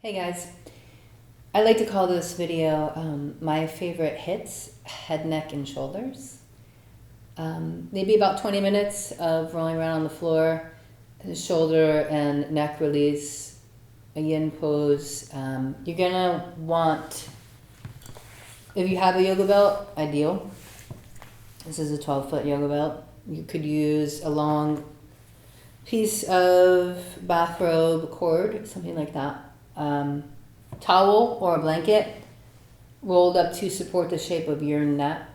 Hey guys, I like to call this video my favorite hits, head, neck, and shoulders. Maybe about 20 minutes of rolling around on the floor, shoulder and neck release, a yin pose. You're gonna want, if you have a yoga belt, ideal. This is a 12-foot yoga belt. You could use a long piece of bathrobe cord, something like that. Towel or a blanket rolled up to support the shape of your neck.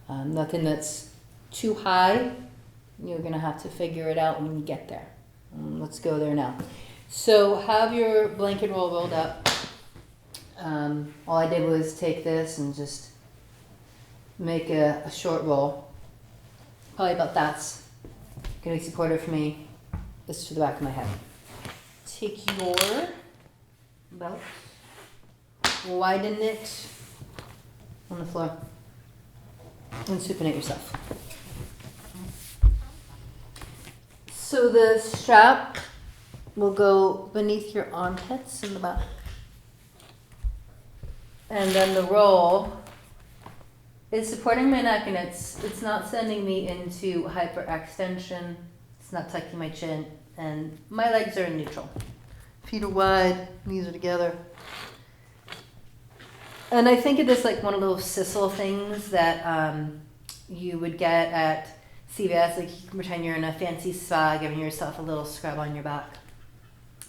Nothing that's too high. You're gonna have to figure it out when you get there. Let's go there now. So have your blanket roll rolled up. All I did was take this and just make a short roll. Probably about that's gonna be supportive for me. This is to the back of my head. Take your belt, widen it on the floor, and supinate yourself. So the strap will go beneath your armpits in the back. And then the roll is supporting my neck, and it's not sending me into hyperextension. It's not tucking my chin, and my legs are in neutral. Feet are wide, knees are together. And I think of this like one of those sisal things that you would get at CVS. Like you can pretend you're in a fancy spa, giving yourself a little scrub on your back.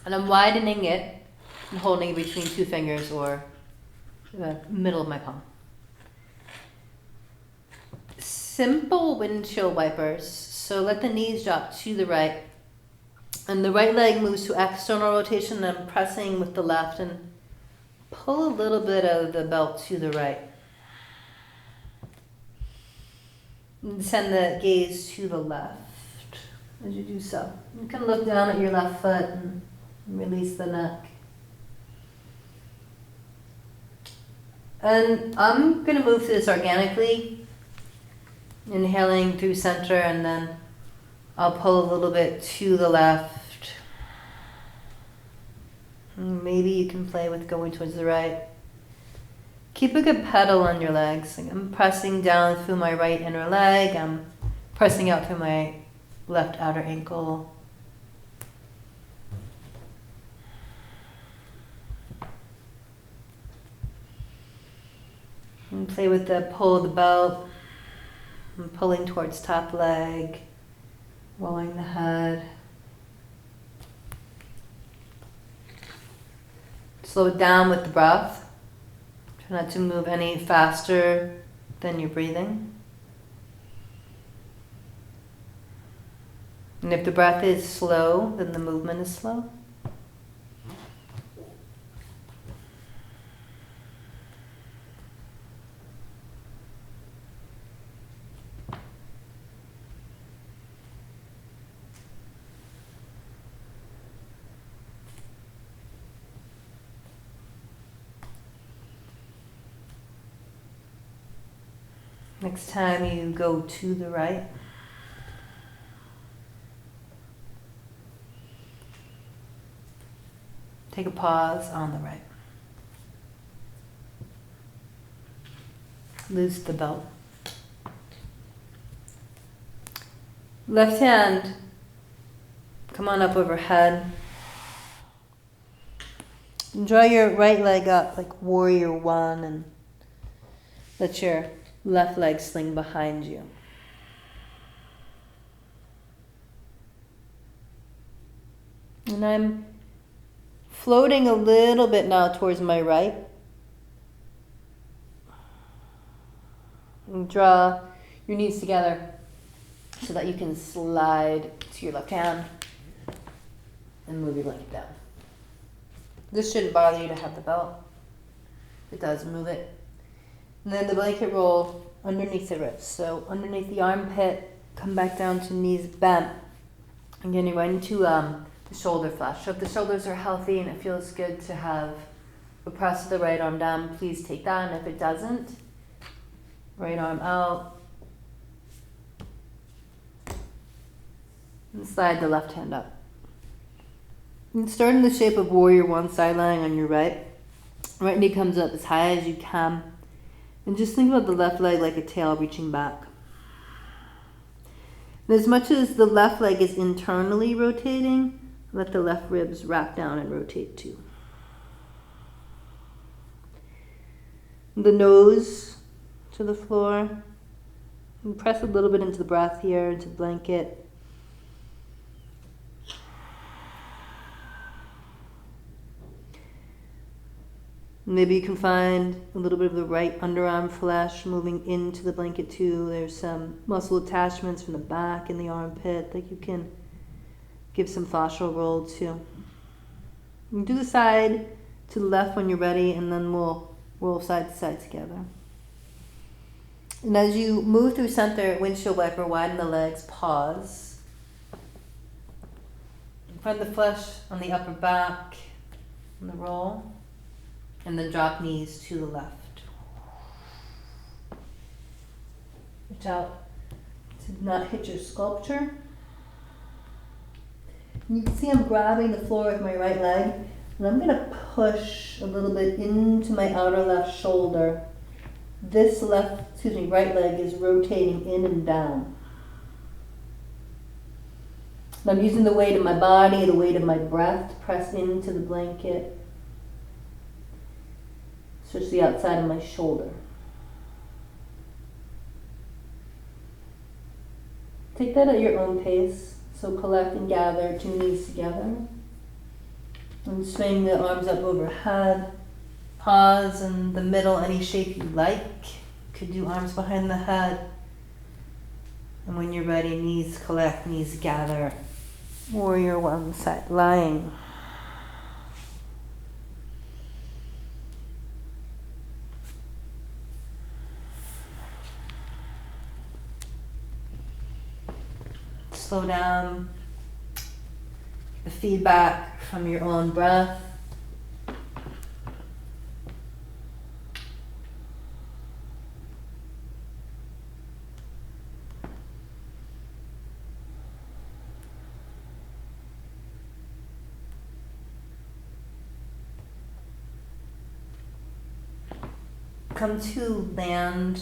And I'm widening it and holding it between two fingers or the middle of my palm. Simple windshield wipers. So let the knees drop to the right. And the right leg moves to external rotation, and I'm pressing with the left and pull a little bit of the belt to the right. And send the gaze to the left as you do so. You can look down at your left foot and release the neck. And I'm going to move through this organically, inhaling through center, and then I'll pull a little bit to the left. Maybe you can play with going towards the right. Keep a good pedal on your legs. I'm pressing down through my right inner leg. I'm pressing out through my left outer ankle. And play with the pull of the belt. I'm pulling towards top leg, rolling the head. Slow it down with the breath. Try not to move any faster than you're breathing. And if the breath is slow, then the movement is slow. Next time you go to the right, take a pause on the right. Loose the belt. Left hand, come on up overhead. Draw your right leg up like warrior one, and let your left leg sling behind you. And I'm floating a little bit now towards my right. And draw your knees together so that you can slide to your left hand and move your blanket down. This shouldn't bother you to have the belt. If it does, move it. And then the blanket roll underneath the ribs. So underneath the armpit, come back down to knees bent. And getting right into the shoulder flush. So if the shoulders are healthy and it feels good to have a press of the right arm down, please take that. And if it doesn't, right arm out. And slide the left hand up. And start in the shape of warrior one, side lying on your right. Right knee comes up as high as you can. And just think about the left leg like a tail reaching back. And as much as the left leg is internally rotating, let the left ribs wrap down and rotate too. The nose to the floor. And press a little bit into the breath here, into the blanket. Maybe you can find a little bit of the right underarm flesh moving into the blanket too. There's some muscle attachments from the back in the armpit that you can give some fascial roll to. You do the side to the left when you're ready, and then we'll roll side to side together. And as you move through center, windshield wiper, widen the legs, pause. Find the flesh on the upper back, on the roll. And then drop knees to the left. Watch out to not hit your sculpture. You can see I'm grabbing the floor with my right leg, and I'm going to push a little bit into my outer left shoulder. This right leg is rotating in and down. And I'm using the weight of my body, the weight of my breath to press into the blanket. Switch the outside of my shoulder. Take that at your own pace. So collect and gather, two knees together. And swing the arms up overhead. Pause in the middle, any shape you like. Could do arms behind the head. And when you're ready, knees collect, knees gather. Warrior one, side lying. Slow down the feedback from your own breath. Come to land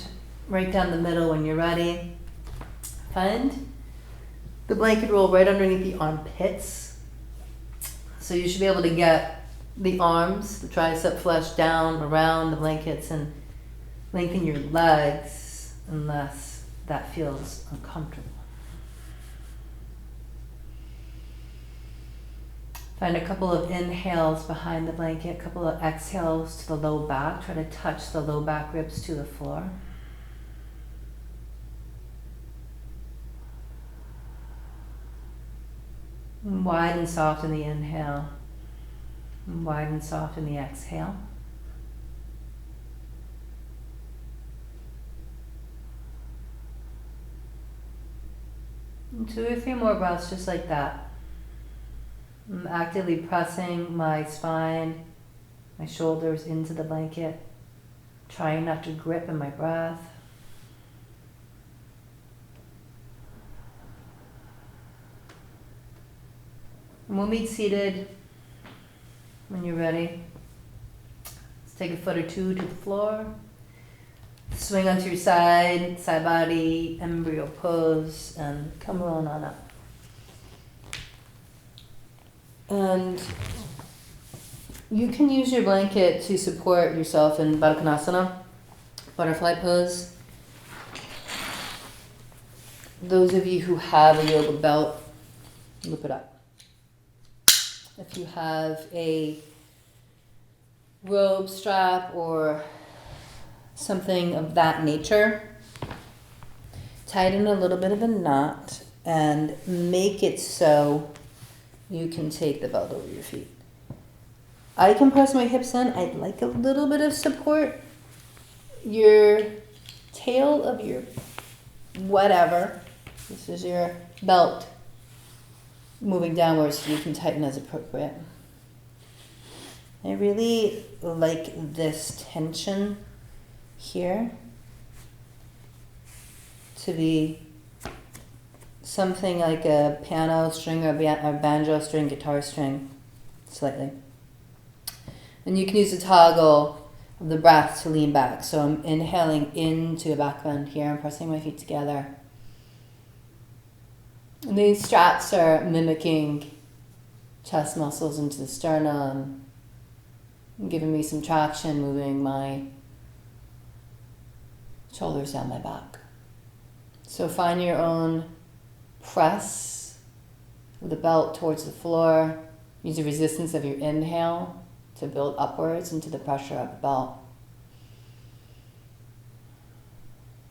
right down the middle when you're ready. Find the blanket roll right underneath the armpits. So you should be able to get the arms, the tricep flesh down around the blankets and lengthen your legs unless that feels uncomfortable. Find a couple of inhales behind the blanket, a couple of exhales to the low back. Try to touch the low back ribs to the floor. And wide and soft in the inhale. And wide and soft in the exhale. And 2 or 3 more breaths just like that. I'm actively pressing my spine, my shoulders into the blanket, trying not to grip in my breath. And we'll meet seated when you're ready. Let's take a foot or 2 to the floor. Swing onto your side, side body, embryo pose, and come rolling on up. And you can use your blanket to support yourself in Baddha Konasana, butterfly pose. Those of you who have a yoga belt, loop it up. If you have a robe strap or something of that nature, tighten a little bit of a knot and make it so you can take the belt over your feet. I can press my hips in. I'd like a little bit of support. Your tail of your whatever, this is your belt, moving downwards so you can tighten as appropriate. I really like this tension here to be something like a piano string or a banjo string, guitar string. slightly. And you can use the toggle of the breath to lean back. So I'm inhaling into a back bend here. I'm pressing my feet together. And these straps are mimicking chest muscles into the sternum, giving me some traction, moving my shoulders down my back. So find your own press of the belt towards the floor. Use the resistance of your inhale to build upwards into the pressure of the belt.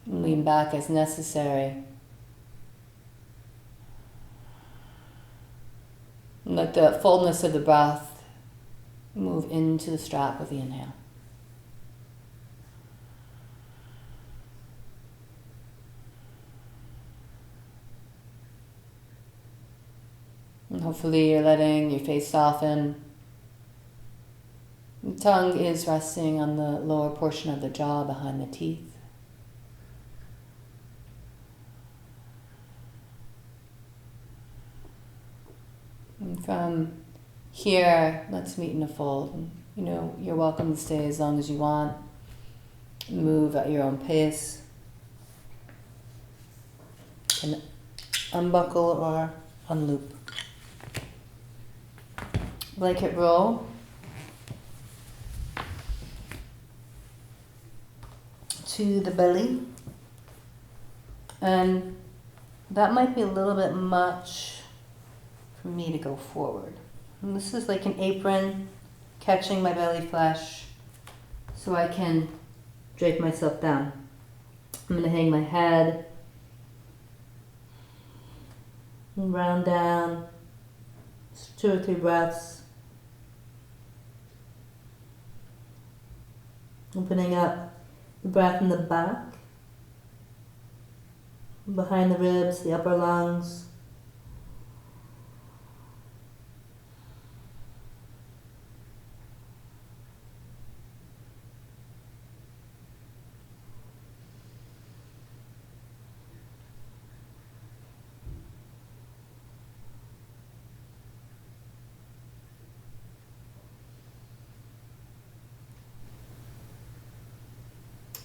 And lean back as necessary. And let the fullness of the breath move into the strap with the inhale. And hopefully you're letting your face soften. The tongue is resting on the lower portion of the jaw behind the teeth. And from here, let's meet in a fold. You're welcome to stay as long as you want. Move at your own pace. And unbuckle or unloop. Blanket roll to the belly. And that might be a little bit much for me to go forward. And this is like an apron catching my belly flesh so I can drape myself down. I'm going to hang my head and round down. Just 2 or 3 breaths. Opening up the breath in the back, behind the ribs, the upper lungs.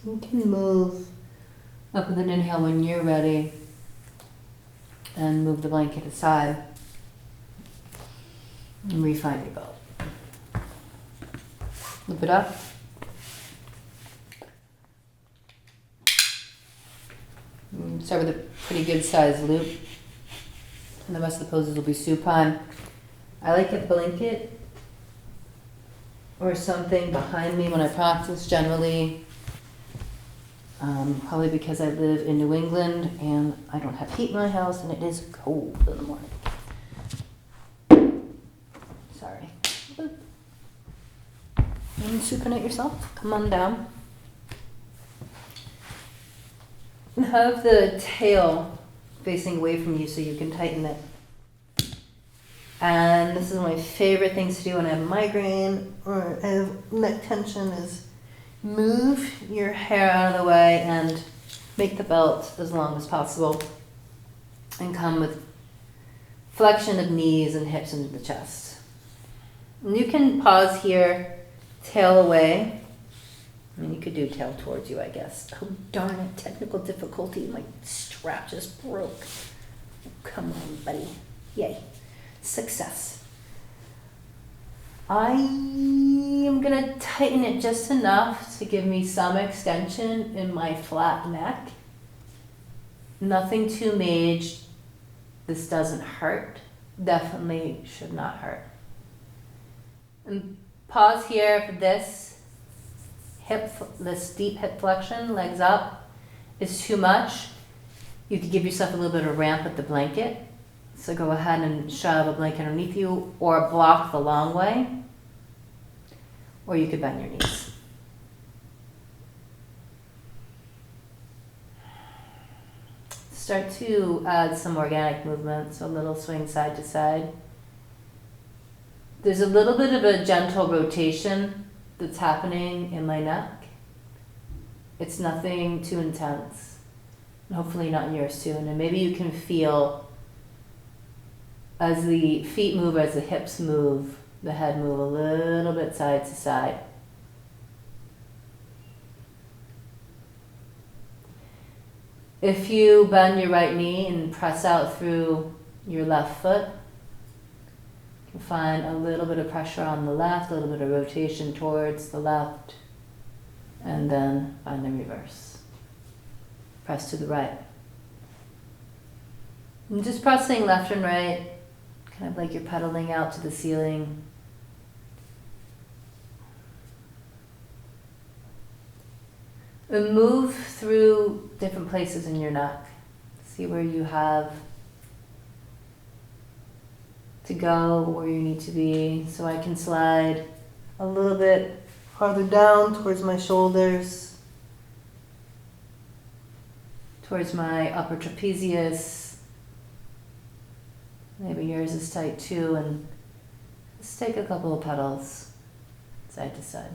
You can move up with an inhale when you're ready and move the blanket aside and refine your belt. Loop it up. And start with a pretty good sized loop. And the rest of the poses will be supine. I like a blanket or something behind me when I practice generally. Probably because I live in New England and I don't have heat in my house and it is cold in the morning. Sorry. And supinate yourself. Come on down. And have the tail facing away from you so you can tighten it. And this is one of my favorite things to do when I have migraine or I have neck tension is move your hair out of the way and make the belt as long as possible and come with flexion of knees and hips into the chest. And you can pause here, tail away. I mean, you could do tail towards you, I guess. Oh, darn it, technical difficulty. My strap just broke. Oh, come on, buddy. Yay. Success. I am going to tighten it just enough to give me some extension in my flat neck. Nothing too major. This doesn't hurt. Definitely should not hurt. And pause here for this deep hip flexion, legs up, is too much. You could give yourself a little bit of ramp with the blanket. So go ahead and shove a blanket underneath you or block the long way. Or you could bend your knees. Start to add some organic movement, so a little swing side to side. There's a little bit of a gentle rotation that's happening in my neck. It's nothing too intense. And hopefully not yours too. And then maybe you can feel as the feet move, as the hips move, the head move a little bit side to side. If you bend your right knee and press out through your left foot, you can find a little bit of pressure on the left, a little bit of rotation towards the left, and then find the reverse. Press to the right. And just pressing left and right, kind of like you're pedaling out to the ceiling. And move through different places in your neck. See where you have to go, where you need to be. So I can slide a little bit farther down towards my shoulders, towards my upper trapezius. Maybe yours is tight too, and just take a couple of pedals side to side.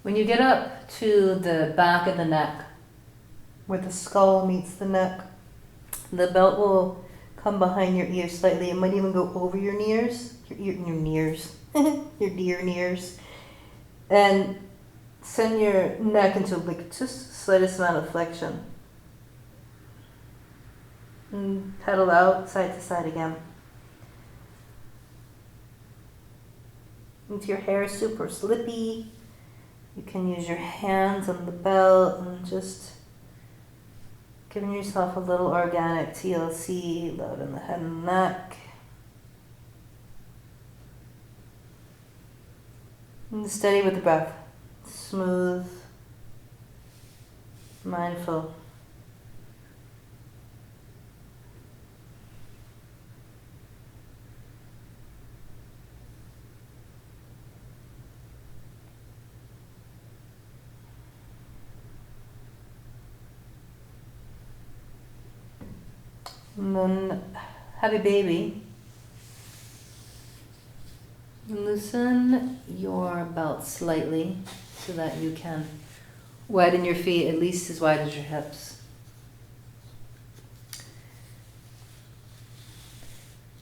When you get up to the back of the neck, where the skull meets the neck, the belt will come behind your ears slightly. It might even go over your ears, your deer ears, and send your neck into like just slightest amount of flexion. And pedal out side to side again. If your hair is super slippy, you can use your hands on the belt and just giving yourself a little organic TLC, load in the head and neck. And steady with the breath. Smooth, mindful. And then have a baby. And loosen your belt slightly so that you can widen your feet at least as wide as your hips.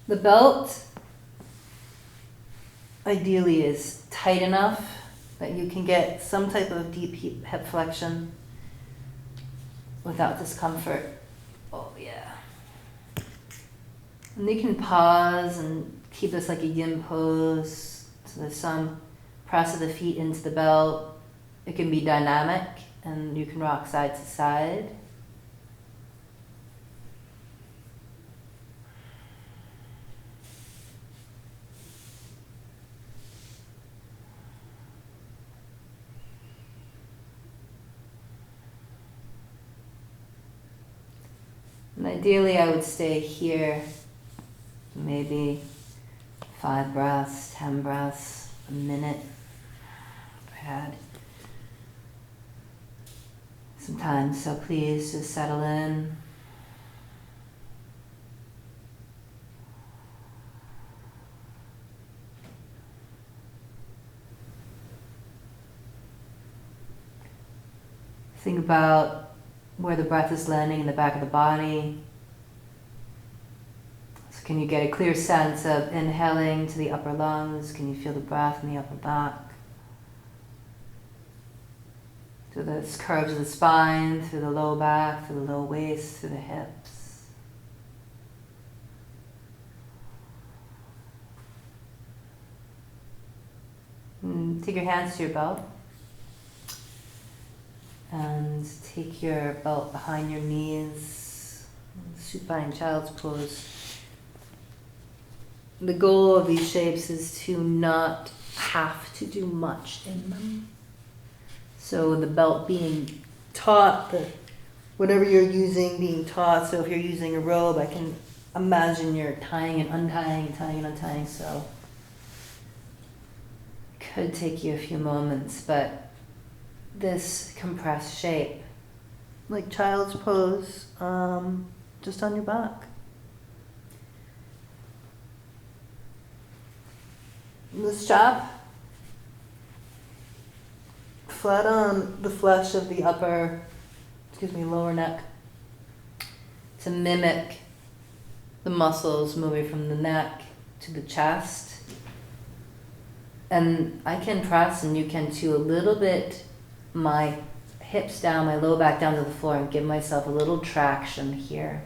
The belt ideally is tight enough that you can get some type of deep hip flexion without discomfort. Oh yeah. And you can pause and keep this like a yin pose. So there's some press of the feet into the belt. It can be dynamic and you can rock side to side. And ideally I would stay here. Maybe 5 breaths, 10 breaths, a minute. If I had some time, so please just settle in. Think about where the breath is landing in the back of the body. Can you get a clear sense of inhaling to the upper lungs? Can you feel the breath in the upper back? Through the curves of the spine, through the low back, through the low waist, through the hips. And take your hands to your belt. And take your belt behind your knees. Supine child's pose. The goal of these shapes is to not have to do much in them. So the belt being taut, whatever you're using being taut. So if you're using a robe, I can imagine you're tying and untying, tying and untying. So it could take you a few moments, but this compressed shape, like child's pose, just on your back. The strap flat on the flesh of the lower neck to mimic the muscles moving from the neck to the chest. And I can press, and you can too, a little bit my hips down, my low back down to the floor, and give myself a little traction here.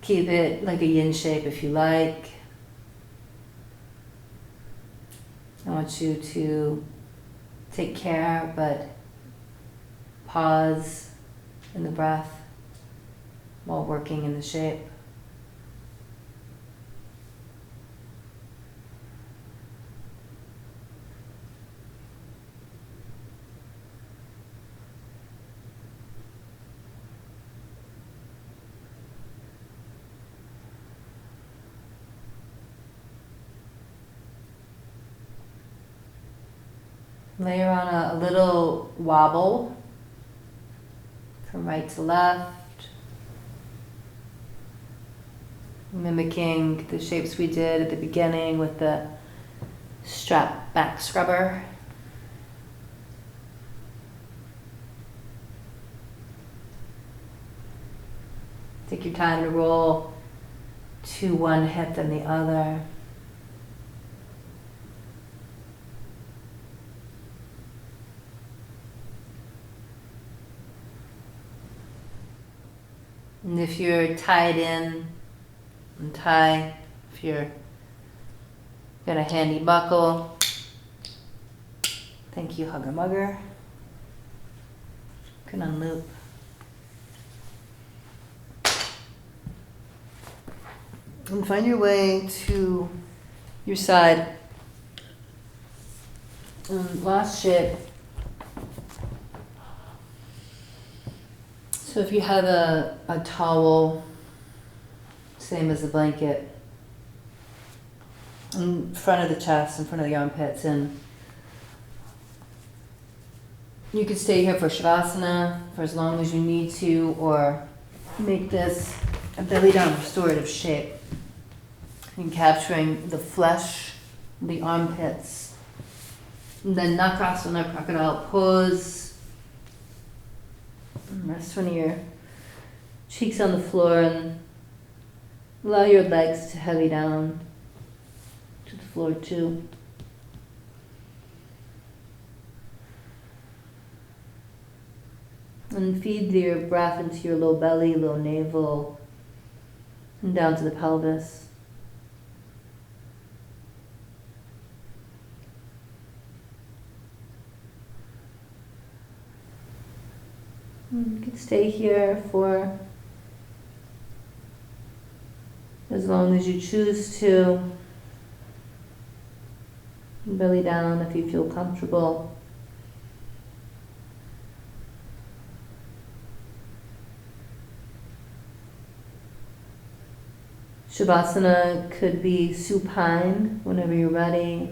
Keep it like a yin shape if you like. I want you to take care, but pause in the breath while working in the shape. Layer on a little wobble from right to left, mimicking the shapes we did at the beginning with the strap back scrubber. Take your time to roll to one hip then the other. And if you're tied in, untie. If you're got a handy buckle, thank you, hugger mugger. You can unloop. And find your way to your side. Last shape. So if you have a towel, same as a blanket, in front of the chest, in front of the armpits, and you could stay here for Savasana for as long as you need to, or make this a belly down restorative shape. And capturing the flesh, the armpits. And then Nakrasana, crocodile pose. Rest one of your cheeks on the floor and allow your legs to heavy down to the floor too. And feed your breath into your low belly, low navel, and down to the pelvis. You can stay here for as long as you choose to. Belly down if you feel comfortable. Shavasana could be supine whenever you're ready.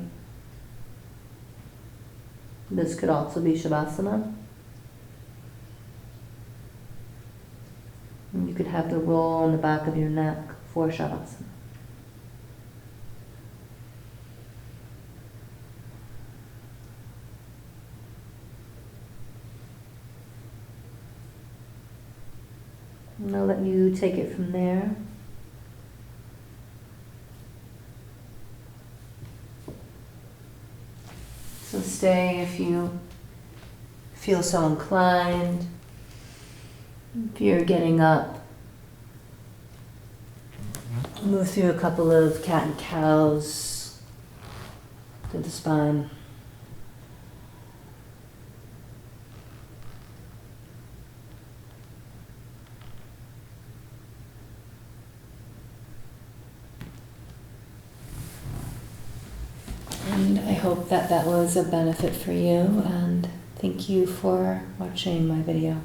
This could also be Shavasana. And you could have the roll on the back of your neck for Shavasana. And I'll let you take it from there. So stay if you feel so inclined. If you're getting up, move through a couple of cat and cows to the spine. And I hope that that was a benefit for you, and thank you for watching my video.